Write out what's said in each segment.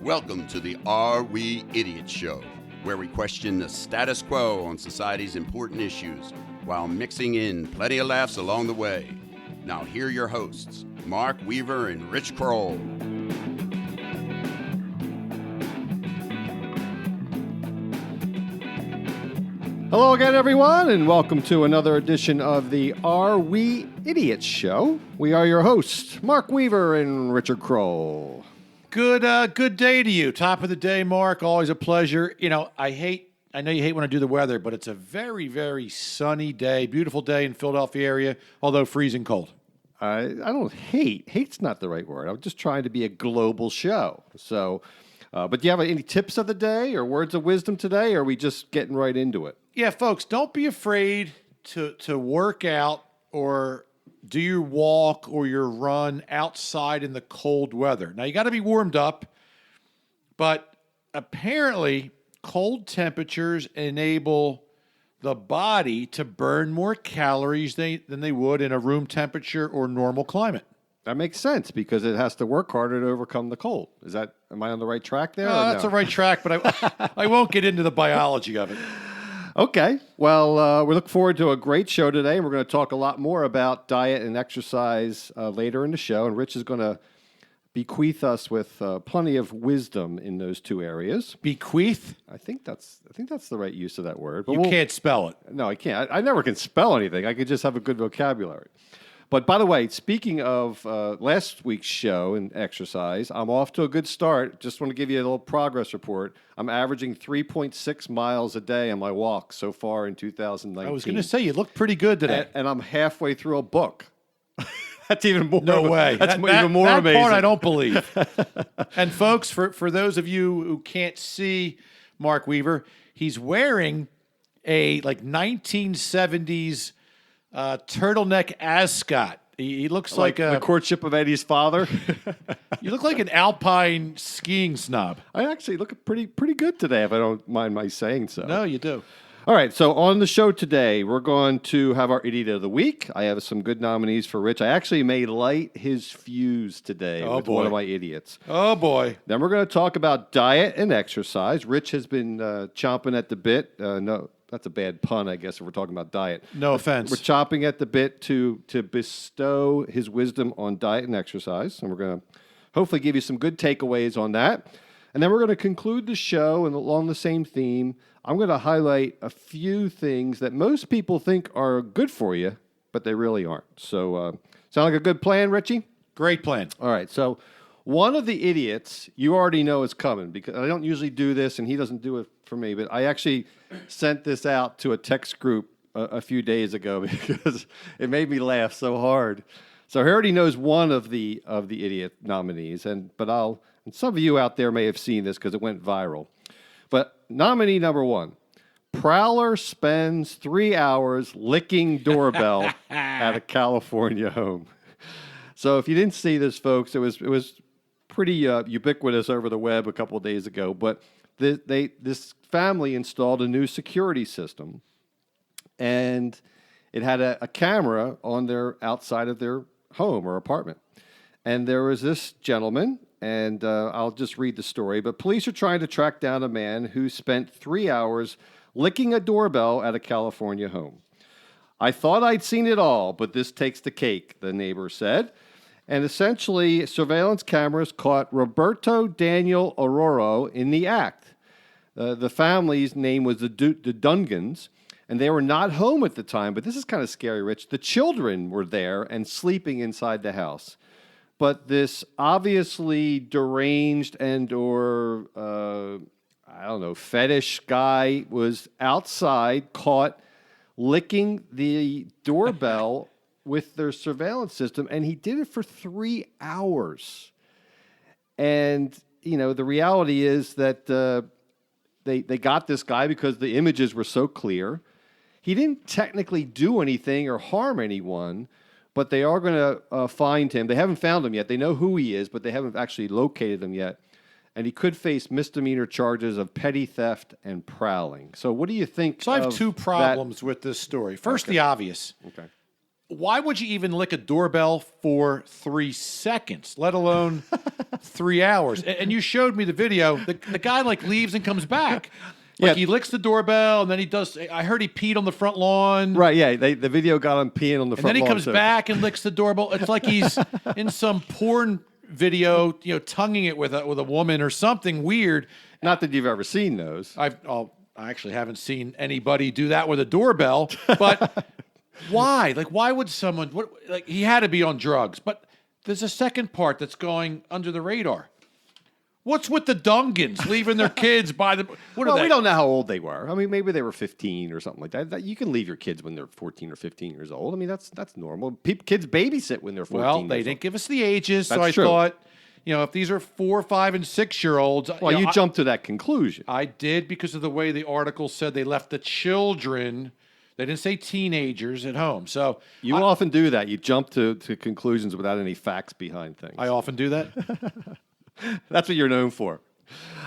Welcome to the Are We Idiots Show, where we question the status quo on society's important issues while mixing in plenty of laughs along the way. Now here are your hosts, Mark Weaver and Rich Kroll. Hello again, everyone, and welcome to another edition of the Are We Idiots Show. We are your hosts, Mark Weaver and Richard Kroll. Good day to you. Top of the day, Mark. Always a pleasure. You know, I know you hate when I do the weather, but it's a very, very sunny day, beautiful day in Philadelphia area, although freezing cold. I don't hate. Hate's not the right word. I'm just trying to be a global show. So, but do you have any tips of the day or words of wisdom today, or are we just getting right into it? Yeah, folks, don't be afraid to work out or do your walk or your run outside in the cold weather. Now, you got to be warmed up, but apparently cold temperatures enable the body to burn more calories than they would in a room temperature or normal climate. That makes sense because it has to work harder to overcome the cold. Am I on the right track there? That's the right track, but I won't get into the biology of it. Okay. Well, we look forward to a great show today. We're going to talk a lot more about diet and exercise later in the show, and Rich is going to bequeath us with plenty of wisdom in those two areas. Bequeath? I think that's the right use of that word. But you can't spell it. No, I can't. I never can spell anything. I could just have a good vocabulary. But by the way, speaking of last week's show and exercise, I'm off to a good start. Just want to give you a little progress report. I'm averaging 3.6 miles a day on my walk so far in 2019. I was going to say, you look pretty good today. And I'm halfway through a book. That's even more. No way. That's even more amazing. That part I don't believe. And folks, for those of you who can't see Mark Weaver, he's wearing a 1970s turtleneck ascot. He looks like the courtship of Eddie's father. You look like an alpine skiing snob. I actually look pretty good today, if I don't mind my saying so. No, you do. All right, so on the show today, we're going to have our Idiot of the Week. I have some good nominees for Rich. I actually may light his fuse today with one of my idiots. Oh, boy. Then we're going to talk about diet and exercise. Rich has been chomping at the bit. No, that's a bad pun, I guess, if we're talking about diet. No offense. We're chopping at the bit to bestow his wisdom on diet and exercise, and we're going to hopefully give you some good takeaways on that. And then we're going to conclude the show, and along the same theme, I'm going to highlight a few things that most people think are good for you, but they really aren't. So, sound like a good plan, Richie? Great plan. All right, so one of the idiots you already know is coming, because I don't usually do this, and he doesn't do it for me, but I actually sent this out to a text group a few days ago because it made me laugh so hard. So he already knows one of the idiot nominees, and some of you out there may have seen this because it went viral. But nominee number one, Prowler spends 3 hours licking doorbell at a California home. So if you didn't see this, folks, it was pretty ubiquitous over the web a couple of days ago. But this family installed a new security system, and it had a camera on their outside of their home or apartment. And there was this gentleman, and I'll just read the story, but police are trying to track down a man who spent 3 hours licking a doorbell at a California home. I thought I'd seen it all, but this takes the cake, the neighbor said. And essentially, surveillance cameras caught Roberto Daniel Ororo in the act. The family's name was the Dungans, and they were not home at the time, but this is kind of scary, Rich. The children were there and sleeping inside the house. But this obviously deranged and/or, fetish guy was outside, caught licking the doorbell with their surveillance system, and he did it for 3 hours. And, the reality is that they got this guy because the images were so clear. He didn't technically do anything or harm anyone, but they are going to find him. They haven't found him yet. They know who he is, but they haven't actually located him yet. And he could face misdemeanor charges of petty theft and prowling. So what do you think? So I have two problems with this story. First, the obvious. Okay. Why would you even lick a doorbell for 3 seconds, let alone 3 hours. And you showed me the video. The guy like leaves and comes back. Like Yeah. he licks the doorbell and then he does. I heard he peed on the front lawn. Right, yeah. The video got him peeing on the And front then he lawn, comes too. back and licks the doorbell. It's like he's in some porn video, tonguing it with a woman or something weird. Not that you've ever seen those. I actually haven't seen anybody do that with a doorbell, but why? Like, why would someone? Like, he had to be on drugs. But there's a second part that's going under the radar. What's with the Dungans leaving their kids by the? What are Well, they? we don't know how old they were. I mean, maybe they were 15 or something like that. You can leave your kids when they're 14 or 15 years old. I mean, that's normal. Kids babysit when they're 14. Well, they years didn't give us the ages, so That's I true. thought, if these are 4, 5, and 6-year-olds. old. Well, you jumped to that conclusion. I did because of the way the article said they left the children. They didn't say teenagers at home. So You often do that. You jump to conclusions without any facts behind things. I often do that. That's what you're known for.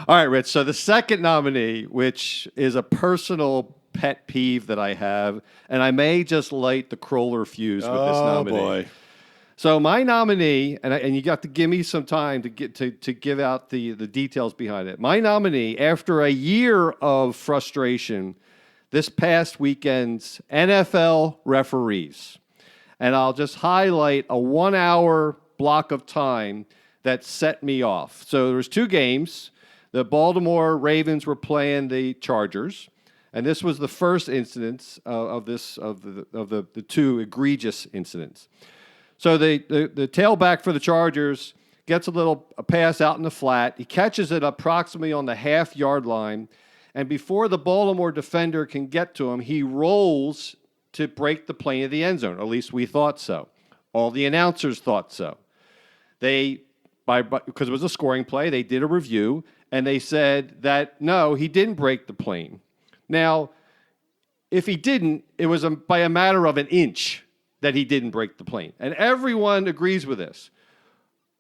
All right, Rich. So the second nominee, which is a personal pet peeve that I have, and I may just light the Kroller fuse with this nominee. So my nominee, and you got to give me some time to get to give out the details behind it. My nominee, after a year of frustration, this past weekend's NFL referees, and I'll just highlight a 1-hour block of time that set me off. So there was 2 games. The Baltimore Ravens were playing the Chargers, and this was the first incident of the 2 egregious incidents. So the tailback for the Chargers gets a pass out in the flat. He catches it approximately on the half-yard line, and before the Baltimore defender can get to him, he rolls to break the plane of the end zone. At least we thought so. All the announcers thought so. Because it was a scoring play, they did a review, and they said that, no, he didn't break the plane. Now, if he didn't, it was by a matter of an inch that he didn't break the plane. And everyone agrees with this.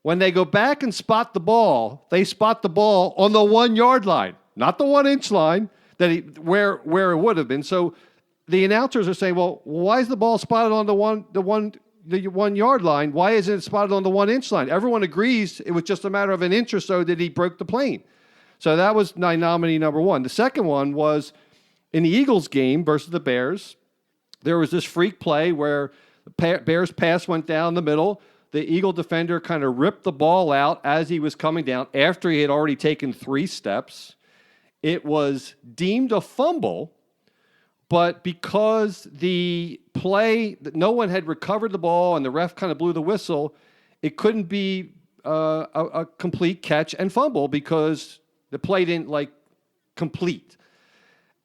When they go back and spot the ball, they spot the ball on the 1-yard line, not the 1-inch line where it would have been. So the announcers are saying, well, why is the ball spotted on the 1-yard line? Why isn't it spotted on the 1-inch line? Everyone agrees it was just a matter of an inch or so that he broke the plane. So that was my nominee number 1. The second one was in the Eagles game versus the Bears. There was this freak play where the Bears pass went down the middle. The Eagle defender kind of ripped the ball out as he was coming down after he had already taken 3 steps. It was deemed a fumble, but because the play, no one had recovered the ball and the ref kind of blew the whistle, it couldn't be a complete catch and fumble because the play didn't complete.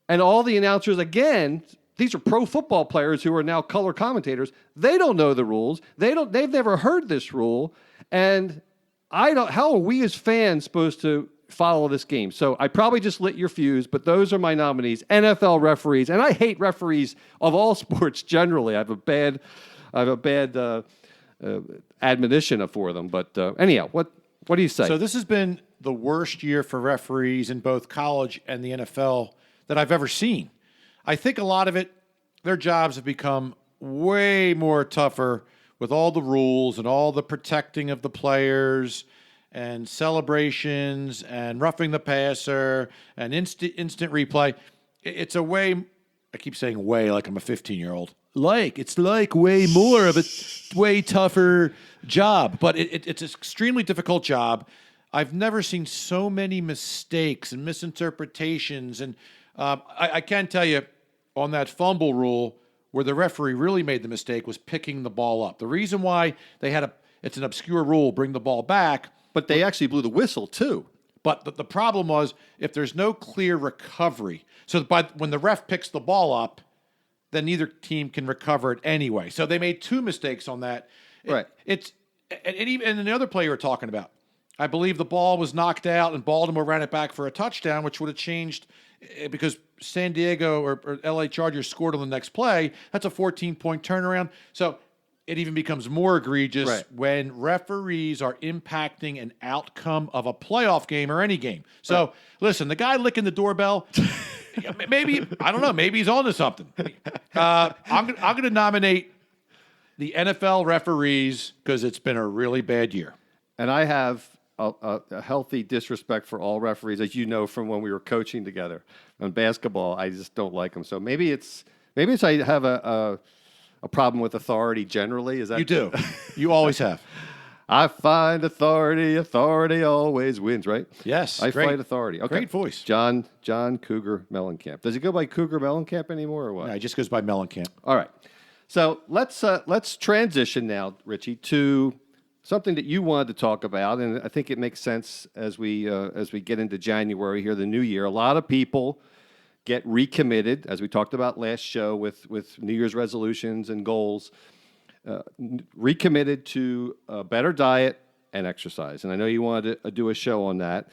And all the announcers, again, these are pro football players who are now color commentators. They don't know the rules. They've never heard this rule. And how are we as fans supposed to follow this game? So I probably just lit your fuse, but those are my nominees. NFL referees, and I hate referees of all sports generally. I have a bad admonition for them. But anyhow, what do you say? So this has been the worst year for referees in both college and the NFL that I've ever seen. I think a lot of it, their jobs have become way more tougher with all the rules and all the protecting of the players and celebrations and roughing the passer and instant replay. It's a way, I keep saying way like I'm a 15-year-old. It's way more of a way tougher job, but it's an extremely difficult job. I've never seen so many mistakes and misinterpretations. And I can tell you on that fumble rule where the referee really made the mistake was picking the ball up. The reason why they had it's an obscure rule, bring the ball back. But they actually blew the whistle, too. But the problem was if there's no clear recovery, so when the ref picks the ball up, then neither team can recover it anyway. So they made 2 mistakes on that. Right. And the other play you were talking about, I believe the ball was knocked out and Baltimore ran it back for a touchdown, which would have changed because San Diego or LA Chargers scored on the next play. That's a 14-point turnaround. So it even becomes more egregious when referees are impacting an outcome of a playoff game or any game. So listen, the guy licking the doorbell, maybe, I don't know, maybe he's onto something. I'm going to nominate the NFL referees because it's been a really bad year. And I have a healthy disrespect for all referees, as you know from when we were coaching together on basketball. I just don't like them. So maybe it's I have a problem with authority generally. Is that You do. You always have. I find authority always wins, right? Yes. I great. fight authority. Okay. Great voice. John Cougar Mellencamp. Does he go by Cougar Mellencamp anymore or what? No, it just goes by Mellencamp. All right. So let's transition now, Richie, to something that you wanted to talk about, and I think it makes sense as we get into January here, the new year. A lot of people get recommitted, as we talked about last show with New Year's resolutions and goals. Recommitted to a better diet and exercise. And I know you wanted to do a show on that.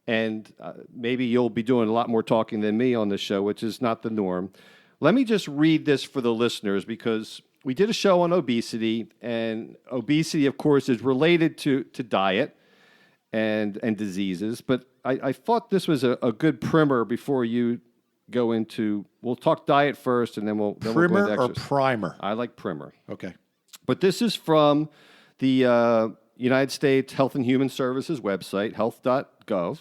And maybe you'll be doing a lot more talking than me on this show, which is not the norm. Let me just read this for the listeners because we did a show on obesity. And obesity, of course, is related to diet and diseases. But I thought this was a good primer before you go into, we'll talk diet first and then we'll go Primer into or exercise. primer? I like primer. Okay. But this is from the United States Health and Human Services website, health.gov,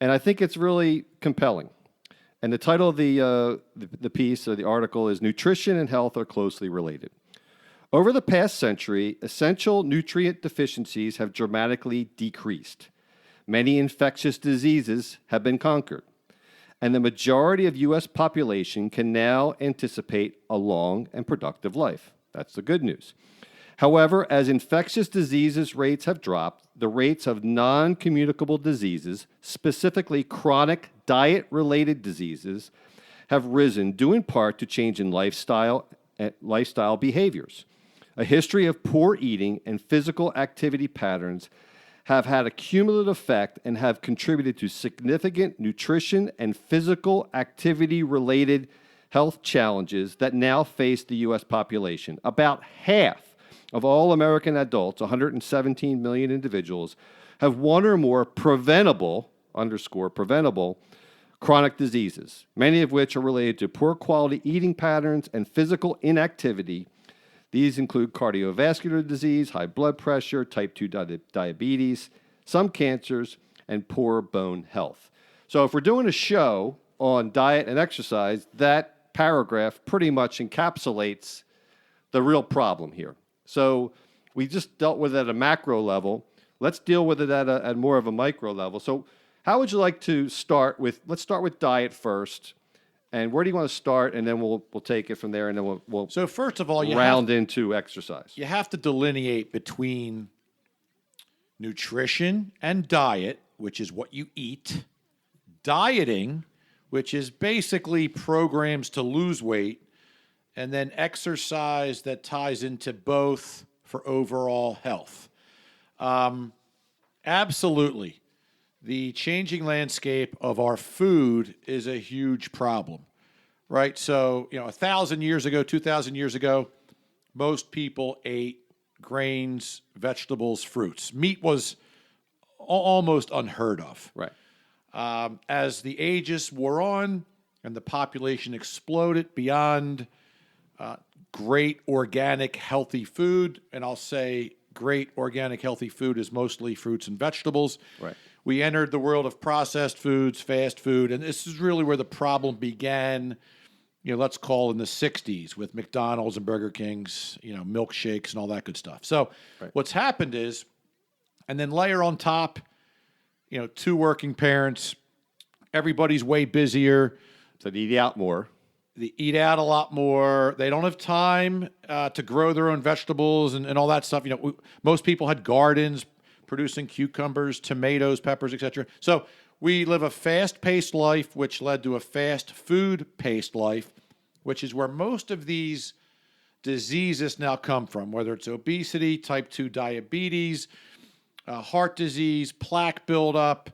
and I think it's really compelling. And the title of the piece or the article is Nutrition and Health Are Closely Related. Over the past century, essential nutrient deficiencies have dramatically decreased. Many infectious diseases have been conquered, and the majority of U.S. population can now anticipate a long and productive life. That's the good news. However, as infectious diseases rates have dropped, the rates of non-communicable diseases, specifically chronic diet-related diseases, have risen due in part to change in lifestyle behaviors. A history of poor eating and physical activity patterns have had a cumulative effect and have contributed to significant nutrition and physical activity-related health challenges that now face the U.S. population. About half of all American adults, 117 million individuals, have one or more preventable chronic diseases, many of which are related to poor quality eating patterns and physical inactivity. These include cardiovascular disease, high blood pressure, type 2 diabetes, some cancers, and poor bone health. So if we're doing a show on diet and exercise, that paragraph pretty much encapsulates the real problem here. So we just dealt with it at a macro level. Let's deal with it at more of a micro level. So how would you like to start with, let's start with diet first. And where do you want to start? And then we'll take it from there, and then we'll So first of all, into exercise. You have to delineate between nutrition and diet, which is what you eat, dieting, which is basically programs to lose weight, and then exercise that ties into both for overall health. Absolutely. The changing landscape of our food is a huge problem, right? So, 1,000 years ago, 2,000 years ago, most people ate grains, vegetables, fruits. Meat was almost unheard of. Right. As the ages wore on and the population exploded beyond great organic healthy food, and I'll say great organic healthy food is mostly fruits and vegetables. Right. We entered the world of processed foods, fast food, and this is really where the problem began, let's call in the 60s with McDonald's and Burger King's, milkshakes and all that good stuff. So What's happened is, and then layer on top, two working parents, everybody's way busier. So they eat out more. They eat out a lot more. They don't have time to grow their own vegetables and all that stuff. Most people had gardens producing cucumbers, tomatoes, peppers, etc. So we live a fast-paced life, which led to a fast food-paced life, which is where most of these diseases now come from, whether it's obesity, type 2 diabetes, heart disease, plaque buildup,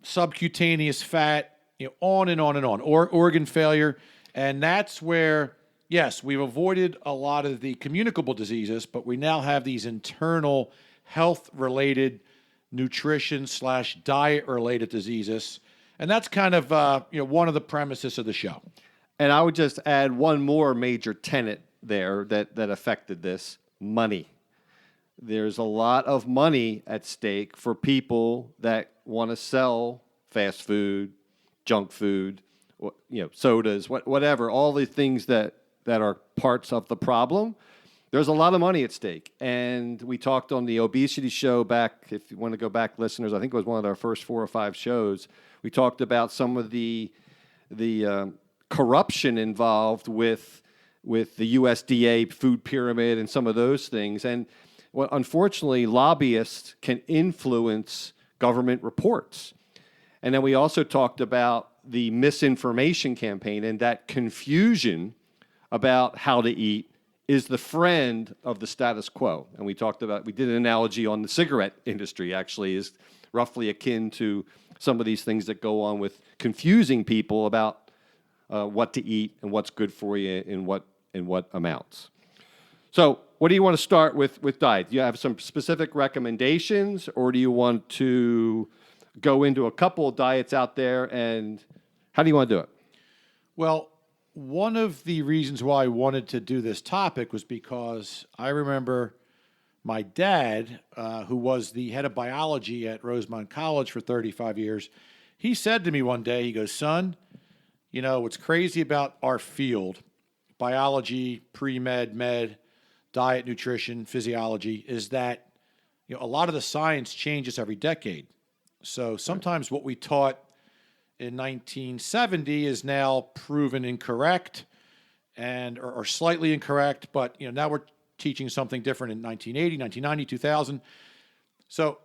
subcutaneous fat, on and on and on, or organ failure. And that's where, yes, we've avoided a lot of the communicable diseases, but we now have these internal health-related nutrition/diet-related diseases. And that's kind of, one of the premises of the show. And I would just add one more major tenet there that affected this: money. there's a lot of money at stake for people that want to sell fast food, junk food, sodas, whatever, all the things that are parts of the problem. There's a lot of money at stake. And we talked on the obesity show back, if you want to go back, listeners, I think it was one of our first 4 or 5 shows. We talked about some of the corruption involved with the USDA food pyramid and some of those things. And unfortunately, lobbyists can influence government reports. And then we also talked about the misinformation campaign and that confusion about how to eat is the friend of the status quo. And we did an analogy on the cigarette industry, actually, is roughly akin to some of these things that go on with confusing people about what to eat and what's good for you in what amounts. So what do you want to start with diet? Do you have some specific recommendations, or do you want to go into a couple of diets out there, and how do you want to do it? Well, one of the reasons why I wanted to do this topic was because I remember my dad, who was the head of biology at Rosemont College for 35 years, he said to me one day, he goes, "Son, what's crazy about our field, biology, pre-med, med, diet, nutrition, physiology, is that a lot of the science changes every decade. So sometimes what we taught in 1970 is now proven incorrect or slightly incorrect, but now we're teaching something different in 1980, 1990, 2000. So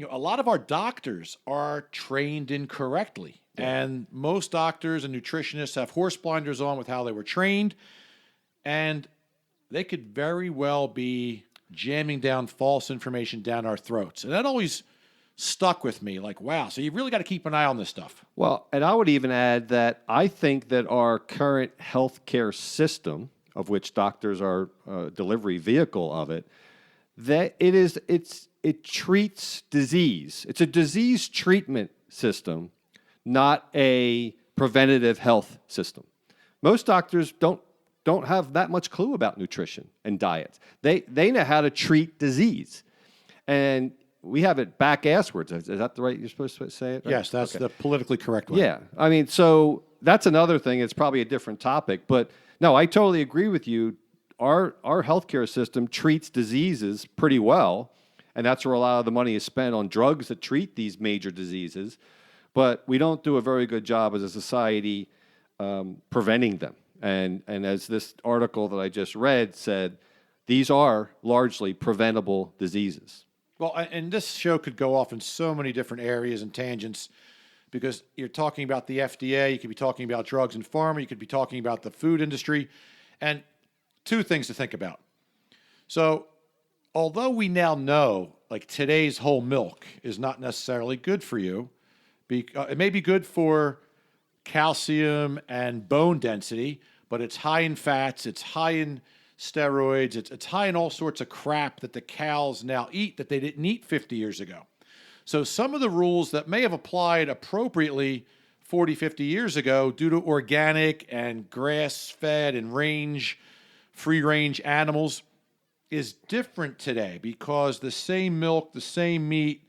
a lot of our doctors are trained incorrectly, and most doctors and nutritionists have horse blinders on with how they were trained, and they could very well be jamming down false information down our throats. And that always stuck with me, like, wow, so you've really got to keep an eye on this stuff. Well, and I would even add that I think that our current healthcare system, of which doctors are a delivery vehicle of it, that it treats disease. It's a disease treatment system, not a preventative health system. Most doctors don't have that much clue about nutrition and diet. They know how to treat disease. And we have it back-asswards. Is that the right, you're supposed to say it? Right? Yes, that's the politically correct way. Yeah. I mean, so that's another thing. It's probably a different topic. But no, I totally agree with you. Our healthcare system treats diseases pretty well, and that's where a lot of the money is spent on drugs that treat these major diseases. But we don't do a very good job as a society preventing them. And as this article that I just read said, these are largely preventable diseases. Well, and this show could go off in so many different areas and tangents because you're talking about the FDA, you could be talking about drugs and pharma, you could be talking about the food industry, and 2 things to think about. So, although we now know, like today's whole milk is not necessarily good for you, it may be good for calcium and bone density, but it's high in fats, it's high in steroids, it's high in all sorts of crap that the cows now eat that they didn't eat 50 years ago. So some of the rules that may have applied appropriately 40, 50 years ago due to organic and grass-fed and free-range animals is different today because the same milk, the same meat,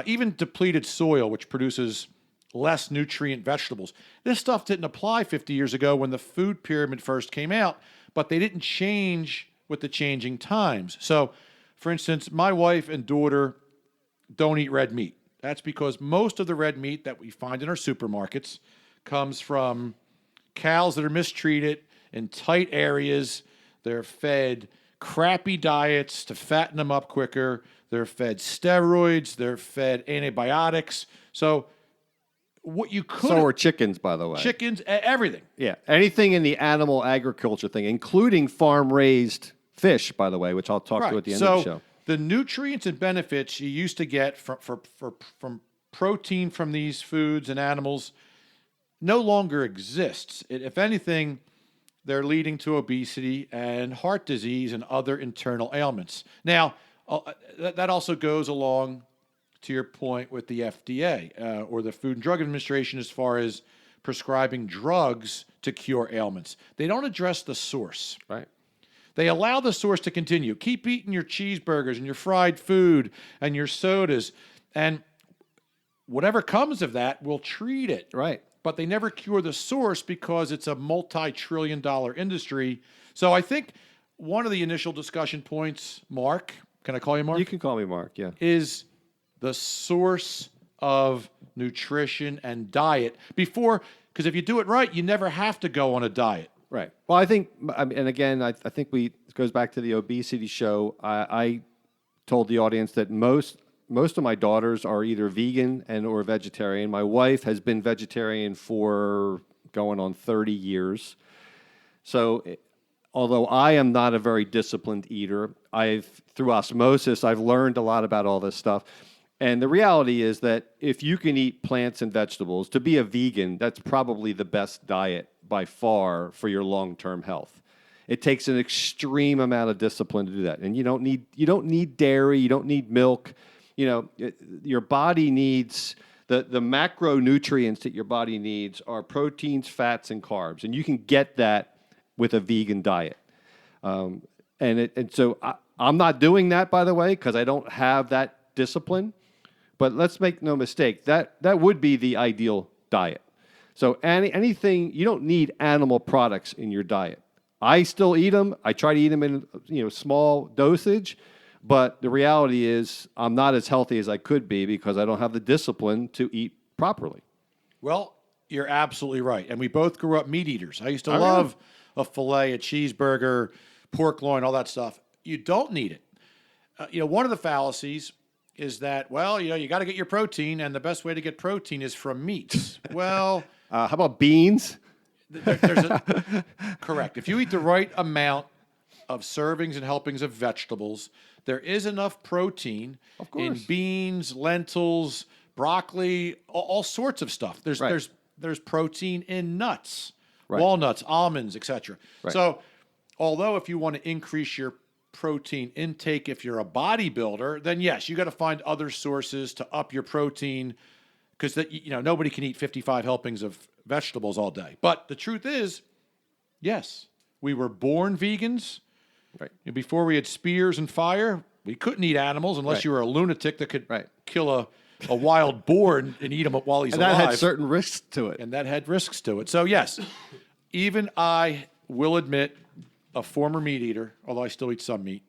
even depleted soil, which produces less nutrient vegetables. This stuff didn't apply 50 years ago when the food pyramid first came out, but they didn't change with the changing times. So, for instance, my wife and daughter don't eat red meat. That's because most of the red meat that we find in our supermarkets comes from cows that are mistreated in tight areas. They're fed crappy diets to fatten them up quicker. They're fed steroids. They're fed antibiotics. So what you could... So are chickens, by the way. Chickens, everything. Yeah, anything in the animal agriculture thing, including farm-raised fish, by the way, which I'll talk to at the end of the show. The nutrients and benefits you used to get from protein from these foods and animals no longer exists. If anything, they're leading to obesity and heart disease and other internal ailments. Now, that also goes along to your point with the FDA or the Food and Drug Administration as far as prescribing drugs to cure ailments. They don't address the source. Right. They allow the source to continue. Keep eating your cheeseburgers and your fried food and your sodas, and whatever comes of that, we'll treat it. Right. But they never cure the source because it's a multi-trillion-dollar industry. So I think one of the initial discussion points, Mark, can I call you Mark? You can call me Mark, yeah. Is the source of nutrition and diet before, because if you do it right, you never have to go on a diet. Right. Well, I think, and again, I think it goes back to the obesity show. I told the audience that most of my daughters are either vegan or vegetarian. My wife has been vegetarian for going on 30 years. So although I am not a very disciplined eater, through osmosis, I've learned a lot about all this stuff. And the reality is that if you can eat plants and vegetables, to be a vegan, that's probably the best diet by far for your long-term health. It takes an extreme amount of discipline to do that. And you don't need dairy, you don't need milk. Your body needs the macronutrients that your body needs are proteins, fats, and carbs. And you can get that with a vegan diet. So I'm not doing that, by the way, because I don't have that discipline. But let's make no mistake, that would be the ideal diet. So anything, you don't need animal products in your diet. I still eat them. I try to eat them in small dosage. But the reality is I'm not as healthy as I could be because I don't have the discipline to eat properly. Well, you're absolutely right. And we both grew up meat eaters. I used to love a filet, a cheeseburger, pork loin, all that stuff. You don't need it. One of the fallacies is that, you got to get your protein, and the best way to get protein is from meats. Well, how about beans? Correct. If you eat the right amount of servings and helpings of vegetables, there is enough protein in beans, lentils, broccoli, all sorts of stuff. There's protein in nuts, walnuts, almonds, etc. Right. So, although if you want to increase your protein intake, if you're a bodybuilder, then yes, you got to find other sources to up your protein, because nobody can eat 55 helpings of vegetables all day. But the truth is, yes, we were born vegans. Right. Before we had spears and fire, we couldn't eat animals unless you were a lunatic that could kill a wild boar and eat him while he's alive. And that had certain risks to it. So yes, even I will admit, a former meat eater, although I still eat some meat,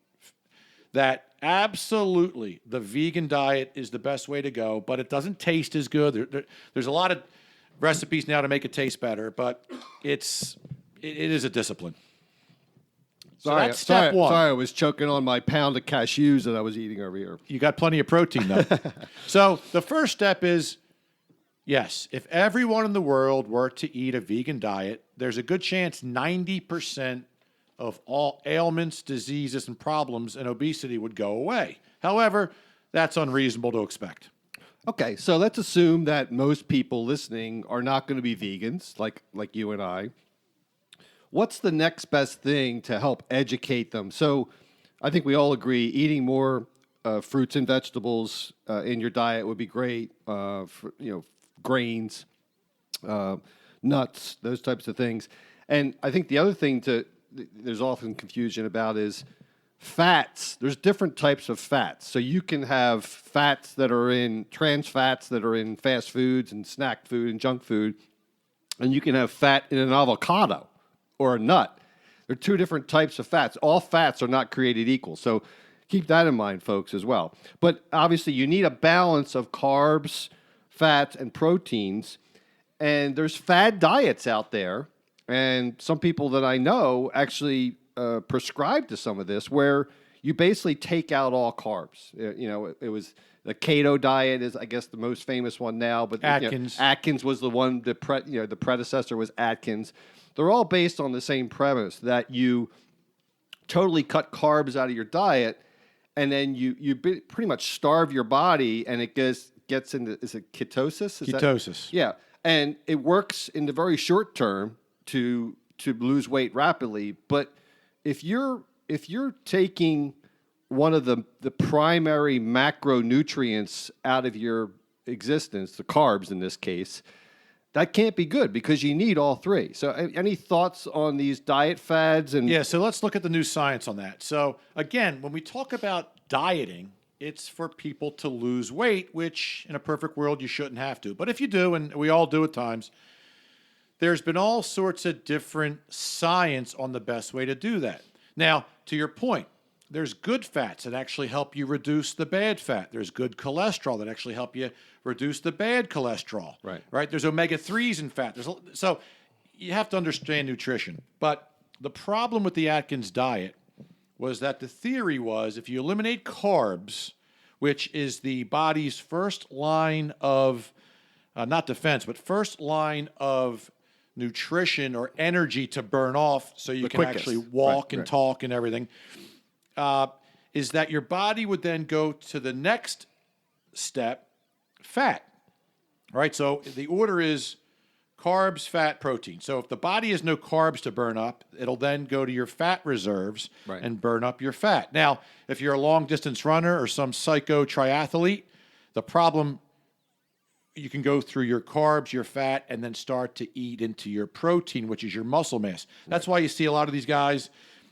that absolutely the vegan diet is the best way to go, but it doesn't taste as good. There's a lot of recipes now to make it taste better, but it is a discipline. So that's step one. Sorry, I was choking on my pound of cashews that I was eating over here. You got plenty of protein, though. So the first step is, yes, if everyone in the world were to eat a vegan diet, there's a good chance 90% of all ailments, diseases, and problems and obesity would go away. However, that's unreasonable to expect. Okay, so let's assume that most people listening are not going to be vegans like you and I. What's the next best thing to help educate them? So I think we all agree eating more fruits and vegetables in your diet would be great. Grains, nuts, those types of things. And I think the other thing there's often confusion about is fats. There's different types of fats. So you can have fats that are trans fats that are in fast foods and snack food and junk food. And you can have fat in an avocado or a nut. There are two different types of fats. All fats are not created equal. So keep that in mind, folks, as well. But obviously you need a balance of carbs, fats, and proteins. And there's fad diets out there. And some people that I know actually prescribe to some of this, where you basically take out all carbs. It was the keto diet is, I guess, the most famous one now. But Atkins. Atkins was the one. The predecessor was Atkins. They're all based on the same premise that you totally cut carbs out of your diet, and then you pretty much starve your body, and it gets into, is it ketosis? Ketosis. Yeah, and it works in the very short term to lose weight rapidly. But if you're taking one of the primary macronutrients out of your existence, the carbs in this case, that can't be good because you need all three. So any thoughts on these diet fads? And Yeah, so let's look at the new science on that. So again, when we talk about dieting, it's for people to lose weight, which in a perfect world you shouldn't have to. But if you do, and we all do at times, there's been all sorts of different science on the best way to do that. Now, to your point, there's good fats that actually help you reduce the bad fat. There's good cholesterol that actually help you reduce the bad cholesterol. Right? There's omega-3s in fat. So you have to understand nutrition. But the problem with the Atkins diet was that the theory was if you eliminate carbs, which is the body's first line of, not defense, but first line of nutrition or energy to burn off so you can quickest. actually walk and talk and everything, is that your body would then go to the next step, fat. All right, so the order is carbs, fat, protein. So if the body has no carbs to burn up, it'll then go to your fat reserves and burn up your fat. Now, if you're a long-distance runner or some psycho triathlete, the problem, you can go through your carbs, your fat, and then start to eat into your protein, which is your muscle mass. That's why you see a lot of these guys,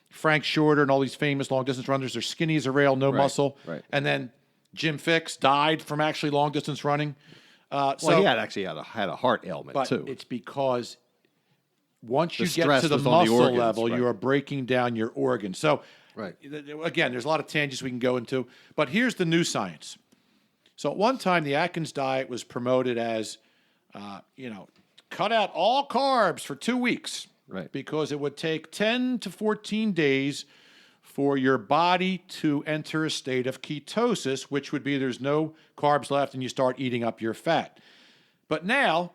Frank Shorter and all these famous long-distance runners, they're skinny as a rail, no muscle. And then Jim Fixx died from actually long-distance running. He had a heart ailment too. But it's because once you get stress to the was on the muscle organs, level, you are breaking down your organs. So, Right. again, there's a lot of tangents we can go into. But here's the new science. So at one time, the Atkins diet was promoted as, cut out all carbs for 2 weeks. Right. Because it would take 10 to 14 days for your body to enter a state of ketosis, which would be there's no carbs left and you start eating up your fat. But now,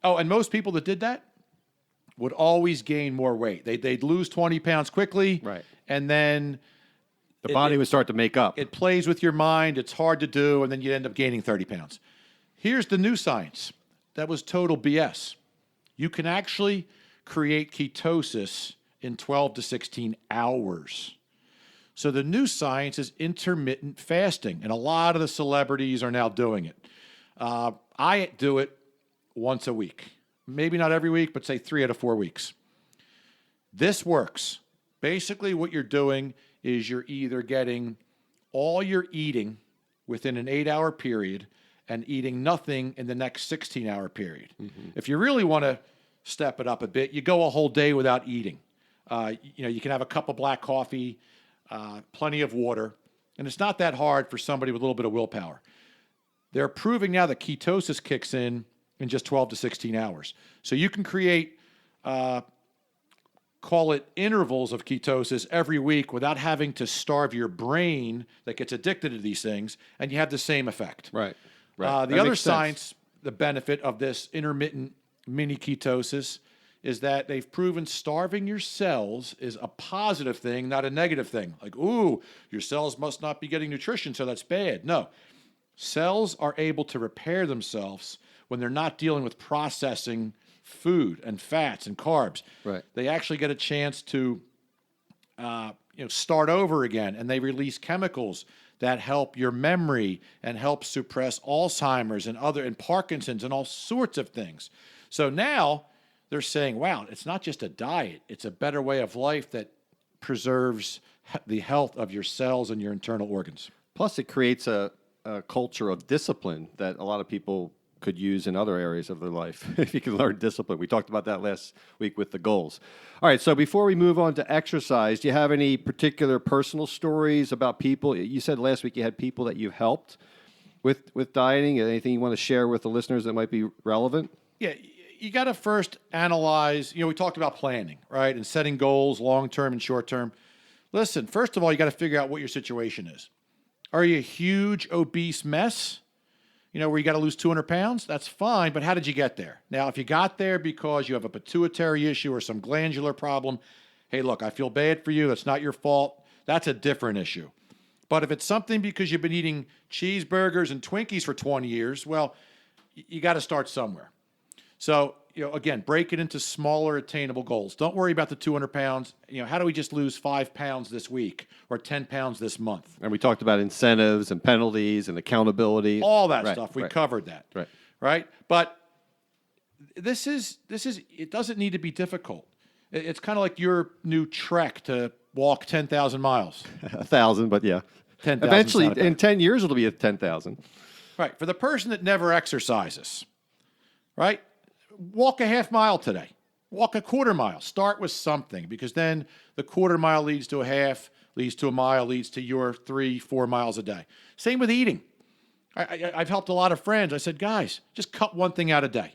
and most people that did that would always gain more weight. They'd lose 20 pounds quickly. Right. And then the body would start to make up. it plays with your mind. It's hard to do. And then you end up gaining 30 pounds. Here's the new science. That was total BS. You can actually create ketosis in 12 to 16 hours. So the new science is intermittent fasting, and a lot of the celebrities are now doing it. I do it once a week. Maybe not every week, but say 3 out of 4 weeks. This works. Basically, what you're doing is you're either getting all your eating within an 8-hour period and eating nothing in the next 16-hour period. If you really want to step it up a bit, you go a whole day without eating. You can have a cup of black coffee, plenty of water, and it's not that hard for somebody with a little bit of willpower. They're proving now that ketosis kicks in just 12 to 16 hours. So you can create, call it intervals of ketosis every week without having to starve your brain that gets addicted to these things, and you have the same effect. Right. The That other makes sense. science, the benefit of this intermittent mini ketosis is that they've proven starving your cells is a positive thing, not a negative thing. Like, ooh, your cells must not be getting nutrition, so that's bad. No. Cells are able to repair themselves when they're not dealing with processing food and fats and carbs. Right. They actually get a chance to start over again, and they release chemicals that help your memory and help suppress Alzheimer's and Parkinson's and all sorts of things. So now they're saying, wow, it's not just a diet, it's a better way of life that preserves the health of your cells and your internal organs. Plus, it creates a culture of discipline that a lot of people could use in other areas of their life. If you can learn discipline. We talked about that last week with the goals. All right, so before we move on to exercise, do you have any particular personal stories about people? You said last week you had people that you've helped with dieting. Anything you want to share with the listeners that might be relevant? Yeah, you got to first analyze, we talked about planning, right? And setting goals, long-term and short-term. Listen, first of all, you got to figure out what your situation is. Are you a huge obese mess? Where you got to lose 200 pounds? That's fine, but how did you get there? Now, if you got there because you have a pituitary issue or some glandular problem, hey, look, I feel bad for you. That's not your fault. That's a different issue. But if it's something because you've been eating cheeseburgers and Twinkies for 20 years, well, you got to start somewhere. So, again, break it into smaller attainable goals. Don't worry about the 200 pounds. How do we just lose 5 pounds this week or 10 pounds this month? And we talked about incentives and penalties and accountability. All that stuff. We covered that. Right. Right? But it doesn't need to be difficult. It's kind of like your new trek to walk 10,000 miles. 1,000, but yeah. 10,000 Eventually, sounded better. in 10 years, it'll be at 10,000. Right. For the person that never exercises, right? Walk a half mile today. Walk a quarter mile. Start with something, because then the quarter mile leads to a half, leads to a mile, leads to your 3-4 miles a day. Same with eating. I've helped a lot of friends. I said, guys, just cut one thing out a day.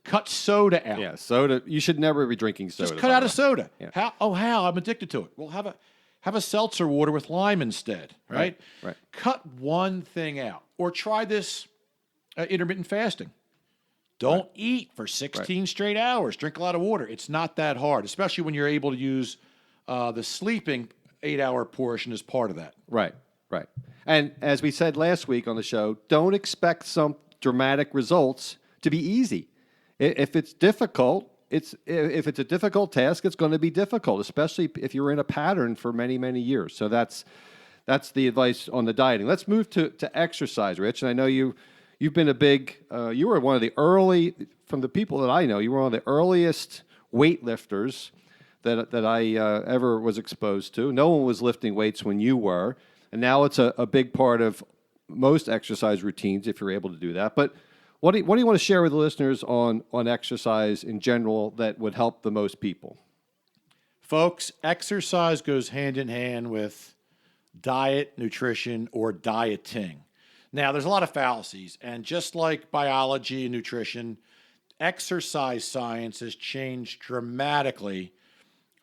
Cut soda out. Yeah, soda. You should never be drinking soda. Just cut out a soda. Yeah. How? I'm addicted to it. Well, have a seltzer water with lime instead, right? Right. Cut one thing out. Or try this intermittent fasting. Don't eat for 16 straight hours. Drink a lot of water. It's not that hard, especially when you're able to use the sleeping 8-hour portion as part of that. Right. And as we said last week on the show, don't expect some dramatic results to be easy. If it's difficult, if it's a difficult task, it's going to be difficult, especially if you're in a pattern for many, many years. So that's the advice on the dieting. Let's move to exercise, Rich. And I know you've been a big, you were one of the early, from the people that I know, you were one of the earliest weightlifters that I ever was exposed to. No one was lifting weights when you were. And now it's a big part of most exercise routines if you're able to do that. But what do you want to share with the listeners on exercise in general that would help the most people? Folks, exercise goes hand in hand with diet, nutrition, or dieting. Now, there's a lot of fallacies, and just like biology and nutrition, exercise science has changed dramatically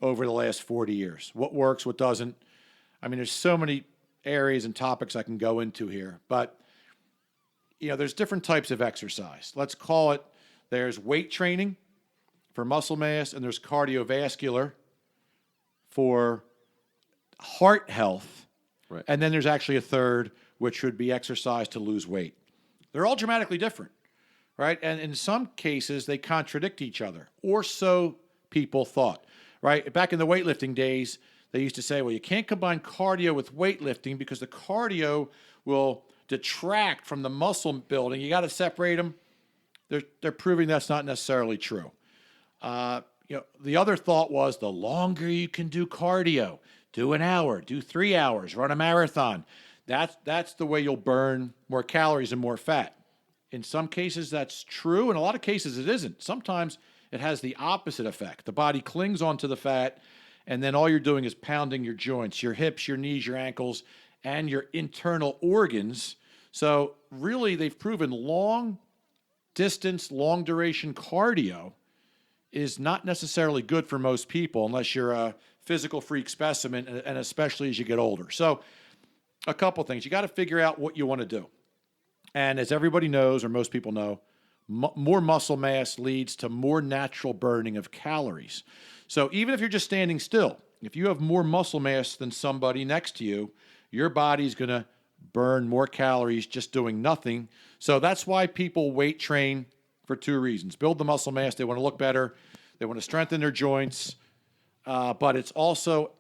over the last 40 years. What works, what doesn't. I mean, there's so many areas and topics I can go into here, but there's different types of exercise. Let's call it, there's weight training for muscle mass, and there's cardiovascular for heart health. Right. And then there's actually a third, which would be exercise to lose weight. They're all dramatically different, right? And in some cases, they contradict each other, or so people thought, right? Back in the weightlifting days, they used to say, well, you can't combine cardio with weightlifting because the cardio will detract from the muscle building. You got to separate them. They're proving that's not necessarily true. The other thought was the longer you can do cardio, do an hour, do 3 hours, run a marathon. That's the way you'll burn more calories and more fat. In some cases, that's true. In a lot of cases, it isn't. Sometimes it has the opposite effect. The body clings onto the fat, and then all you're doing is pounding your joints, your hips, your knees, your ankles, and your internal organs. So really, they've proven long distance, long duration cardio is not necessarily good for most people unless you're a physical freak specimen, and especially as you get older. So a couple things. You got to figure out what you want to do. And as everybody knows, or most people know, more muscle mass leads to more natural burning of calories. So even if you're just standing still, if you have more muscle mass than somebody next to you, your body's going to burn more calories just doing nothing. So that's why people weight train for 2 reasons. Build the muscle mass. They want to look better. They want to strengthen their joints. But it's also,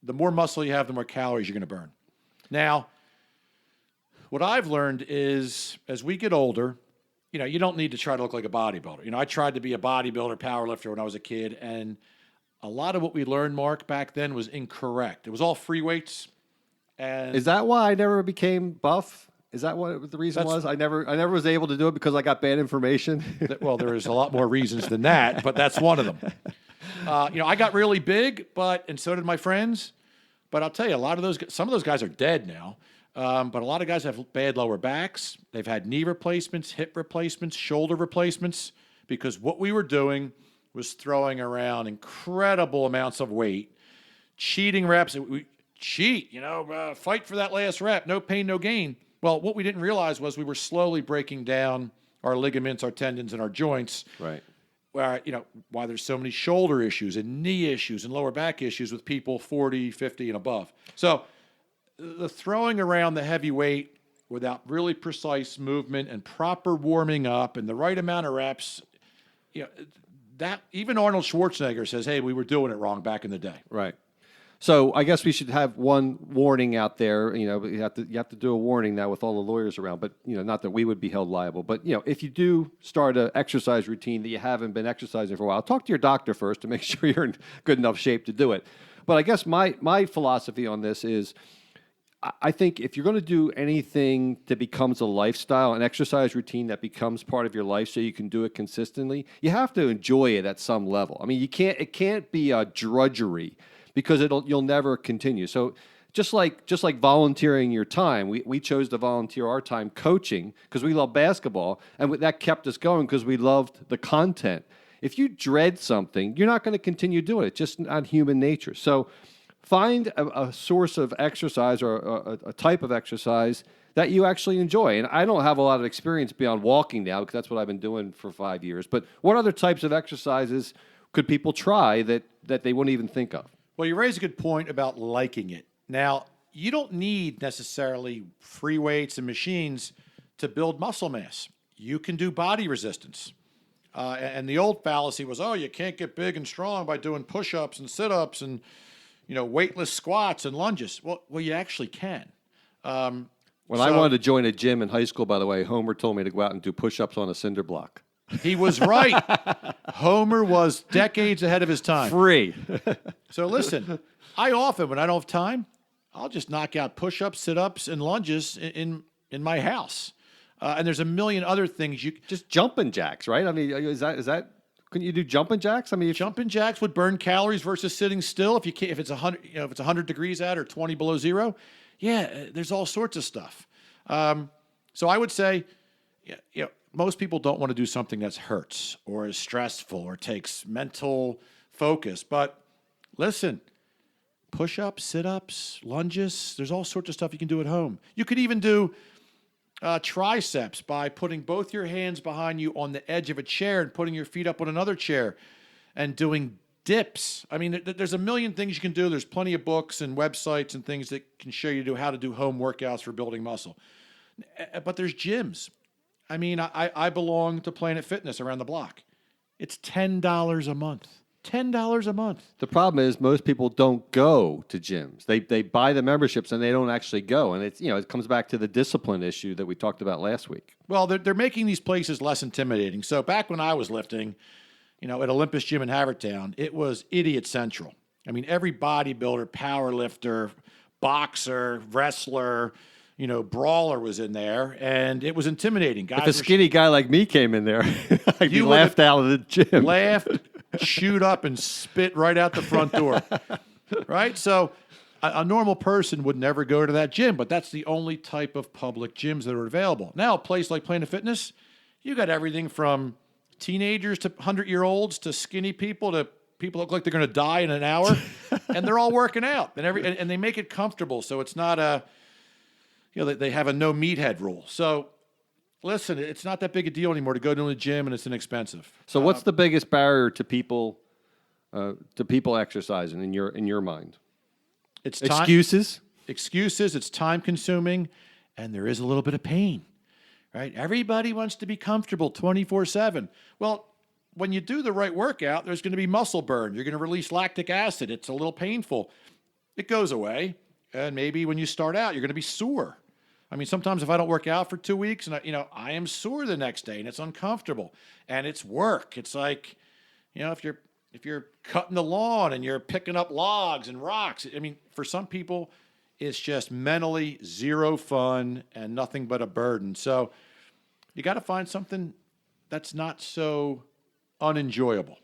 the more muscle you have, the more calories you're going to burn. Now, what I've learned is as we get older, you don't need to try to look like a bodybuilder. I tried to be a bodybuilder, powerlifter when I was a kid, and a lot of what we learned, Mark, back then was incorrect. It was all free weights. And is that why I never became buff? Is that what the reason was? I never was able to do it because I got bad information. Well, there is a lot more reasons than that, but that's one of them. I got really big, and so did my friends. But I'll tell you, some of those guys are dead now. But a lot of guys have bad lower backs. They've had knee replacements, hip replacements, shoulder replacements, because what we were doing was throwing around incredible amounts of weight, cheating reps. We cheat, fight for that last rep, no pain, no gain. Well, what we didn't realize was we were slowly breaking down our ligaments, our tendons, and our joints. Right. Why there's so many shoulder issues and knee issues and lower back issues with people 40, 50, and above. So the throwing around the heavy weight without really precise movement and proper warming up and the right amount of reps, that even Arnold Schwarzenegger says, hey, we were doing it wrong back in the day. Right. So I guess we should have one warning out there. You have to do a warning now with all the lawyers around. But not that we would be held liable. But if you do start an exercise routine that you haven't been exercising for a while, talk to your doctor first to make sure you're in good enough shape to do it. But I guess my philosophy on this is, I think if you're going to do anything that becomes a lifestyle, an exercise routine that becomes part of your life, so you can do it consistently, you have to enjoy it at some level. I mean, it can't be a drudgery, because you'll never continue. So just like volunteering your time, we chose to volunteer our time coaching because we love basketball, and that kept us going because we loved the content. If you dread something, you're not going to continue doing it. It's just not human nature. So find a source of exercise or a type of exercise that you actually enjoy. And I don't have a lot of experience beyond walking now, because that's what I've been doing for 5 years. But what other types of exercises could people try that they wouldn't even think of? Well, you raise a good point about liking it. Now, you don't need necessarily free weights and machines to build muscle mass. You can do body resistance. And the old fallacy was, you can't get big and strong by doing push-ups and sit-ups and weightless squats and lunges. Well, you actually can. When I wanted to join a gym in high school, by the way, Homer told me to go out and do push-ups on a cinder block. He was right. Homer was decades ahead of his time. Free. So listen, I often, when I don't have time, I'll just knock out push-ups, sit-ups, and lunges in my house. And there's a million other things you just jumping jacks, right? I mean, is that? Couldn't you do jumping jacks? I mean, jumping jacks would burn calories versus sitting still. If it's 100, if it's 100 degrees out or 20 below zero, there's all sorts of stuff. So I would say, most people don't want to do something that hurts or is stressful or takes mental focus. But listen, push-ups, sit-ups, lunges, there's all sorts of stuff you can do at home. You could even do triceps by putting both your hands behind you on the edge of a chair and putting your feet up on another chair and doing dips. I mean, there's a million things you can do. There's plenty of books and websites and things that can show you how to do home workouts for building muscle. But there's gyms. I mean, I belong to Planet Fitness around the block. It's $10 a month. $10 a month. The problem is most people don't go to gyms. They buy the memberships and they don't actually go. And it's it comes back to the discipline issue that we talked about last week. Well, they're making these places less intimidating. So back when I was lifting, at Olympus Gym in Havertown, it was idiot central. I mean, every bodybuilder, power lifter, boxer, wrestler, brawler was in there, and it was intimidating. Guys, if a skinny guy like me came in there, I'd be laughed out of the gym. Laughed, chewed up, and spit right out the front door. Right? So a normal person would never go to that gym, but that's the only type of public gyms that are available. Now, a place like Planet Fitness, you got everything from teenagers to 100-year-olds to skinny people to people look like they're going to die in an hour, and they're all working out. And they make it comfortable, so it's not a... they have a no meathead rule. So, listen, it's not that big a deal anymore to go to the gym, and it's inexpensive. So, what's the biggest barrier to people exercising in your mind? It's excuses. Excuses. It's time consuming, and there is a little bit of pain. Right? Everybody wants to be comfortable 24/7. Well, when you do the right workout, there's going to be muscle burn. You're going to release lactic acid. It's a little painful. It goes away. And maybe when you start out, you're going to be sore. I mean, sometimes if I don't work out for 2 weeks, and I am sore the next day, and it's uncomfortable, and it's work. It's like, if you're cutting the lawn and you're picking up logs and rocks. I mean, for some people, it's just mentally zero fun and nothing but a burden. So you got to find something that's not so unenjoyable.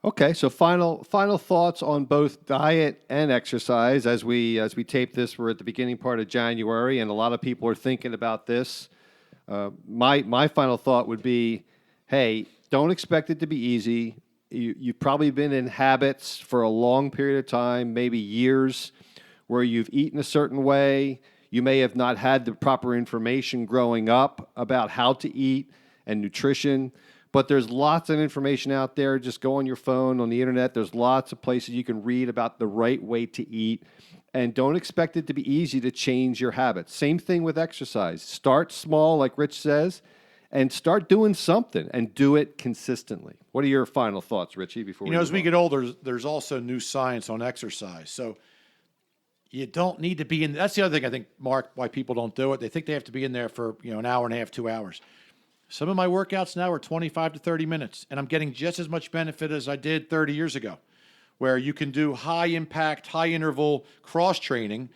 Okay, so final thoughts on both diet and exercise. As we tape this, we're at the beginning part of January, and a lot of people are thinking about this. My final thought would be, hey, don't expect it to be easy. You've probably been in habits for a long period of time, maybe years, where you've eaten a certain way. You may have not had the proper information growing up about how to eat and nutrition. But there's lots of information out there. Just go on your phone, on the internet. There's lots of places you can read about the right way to eat. And don't expect it to be easy to change your habits. Same thing with exercise. Start small, like Rich says, and start doing something and do it consistently. What are your final thoughts, Richie, before As we move get older, there's also new science on exercise. So you don't need to be in. That's the other thing I think, Mark, why people don't do it. They think they have to be in there for an hour and a half, 2 hours. Some of my workouts now are 25 to 30 minutes, and I'm getting just as much benefit as I did 30 years ago, where you can do high impact, high interval cross training,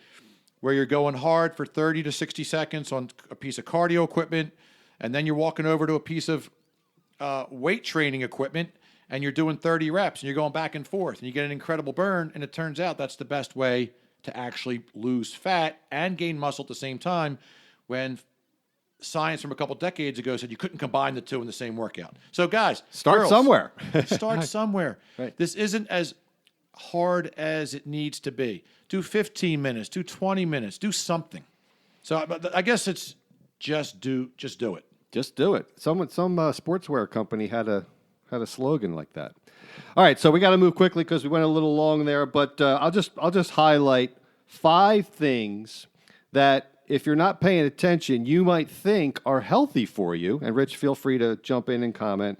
where you're going hard for 30 to 60 seconds on a piece of cardio equipment, and then you're walking over to a piece of weight training equipment, and you're doing 30 reps, and you're going back and forth, and you get an incredible burn, and it turns out that's the best way to actually lose fat and gain muscle at the same time, when science from a couple decades ago said you couldn't combine the two in the same workout. So guys, Start girls, somewhere. Start somewhere. Right. This isn't as hard as it needs to be. Do 15 minutes, do 20 minutes, do something. So I guess it's just do it. Just do it. Some sportswear company had a slogan like that. All right, so we got to move quickly because we went a little long there, but I'll just highlight 5 things that if you're not paying attention, you might think are healthy for you. And Rich, feel free to jump in and comment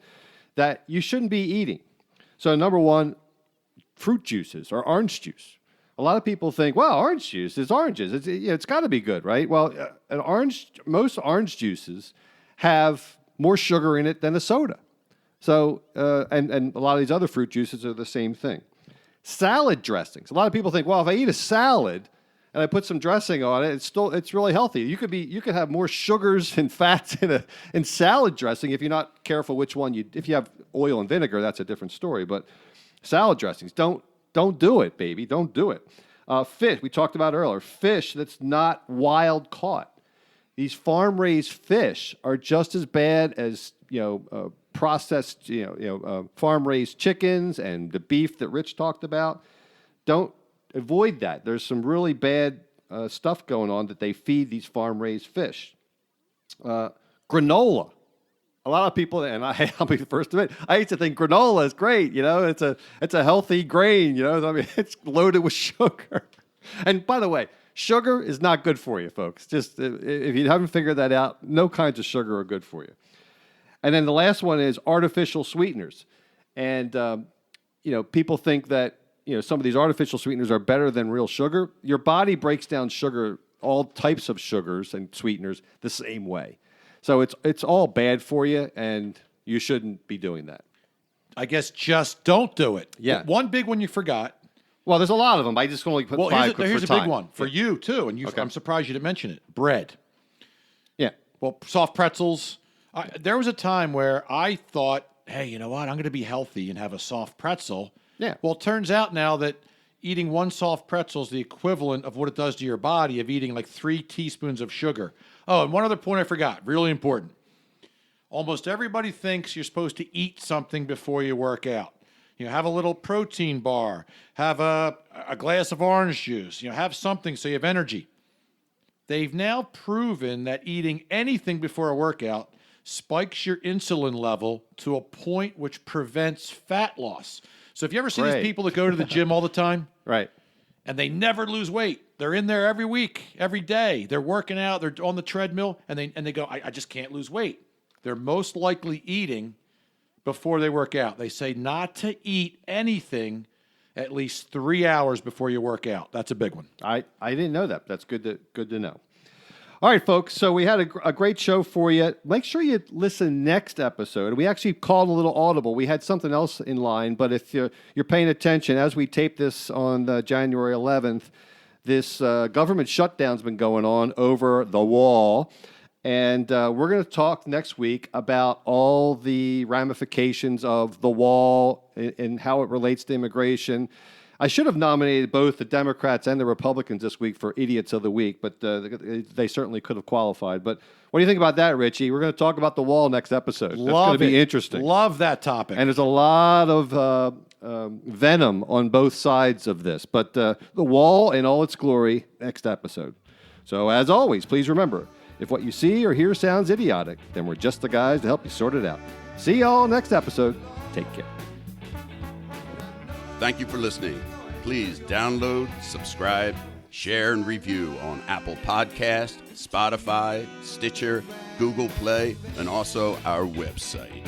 that you shouldn't be eating. So number 1, fruit juices or orange juice. A lot of people think, well, orange juice is oranges. It's got to be good, right? Well, most orange juices have more sugar in it than a soda. So, and a lot of these other fruit juices are the same thing. Salad dressings. A lot of people think, well, if I eat a salad and I put some dressing on it, it's really healthy. You could have more sugars and fats in salad dressing if you're not careful which one if you have oil and vinegar, that's a different story. But salad dressings, don't do it, baby. Don't do it. Fish, we talked about earlier, fish that's not wild caught. These farm-raised fish are just as bad as processed, farm-raised chickens and the beef that Rich talked about. Don't avoid that. There's some really bad stuff going on that they feed these farm-raised fish. Granola. A lot of people, and I'll be the first to admit, I used to think granola is great. It's a healthy grain. It's loaded with sugar. And by the way, sugar is not good for you, folks. Just if you haven't figured that out, no kinds of sugar are good for you. And then the last one is artificial sweeteners. And people think that some of these artificial sweeteners are better than real sugar. Your body breaks down sugar, all types of sugars and sweeteners, the same way. So it's all bad for you, and you shouldn't be doing that. I guess just don't do it. Yeah. One big one you forgot. Well, there's a lot of them. I just only put 5 here's for a time. big one for you too, and Okay. I'm surprised you didn't mention it. Bread. Yeah. Well, soft pretzels. There was a time where I thought, hey, you know what? I'm going to be healthy and have a soft pretzel. Yeah. Well, it turns out now that eating one soft pretzel is the equivalent of what it does to your body of eating like 3 teaspoons of sugar. Oh, and one other point I forgot, really important. Almost everybody thinks you're supposed to eat something before you work out. Have a little protein bar, have a glass of orange juice, have something so you have energy. They've now proven that eating anything before a workout spikes your insulin level to a point which prevents fat loss. So if you ever see these people that go to the gym all the time, Right. and they never lose weight, they're in there every week, every day, they're working out, they're on the treadmill, and they go, I just can't lose weight. They're most likely eating before they work out. They say not to eat anything at least 3 hours before you work out. That's a big one. I didn't know that. That's good to know. All right, folks. So we had a great show for you. Make sure you listen next episode. We actually called a little audible. We had something else in line, but if you're paying attention, as we tape this on January 11th, this government shutdown's been going on over the wall. And we're going to talk next week about all the ramifications of the wall and how it relates to immigration. I should have nominated both the Democrats and the Republicans this week for Idiots of the Week, but they certainly could have qualified. But what do you think about that, Richie? We're going to talk about the wall next episode. That's going to be interesting. Love that topic. And there's a lot of venom on both sides of this. But the wall in all its glory, next episode. So as always, please remember, if what you see or hear sounds idiotic, then we're just the guys to help you sort it out. See y'all next episode. Take care. Thank you for listening. Please download, subscribe, Share and review on Apple Podcast, Spotify, Stitcher, Google Play, and also our website.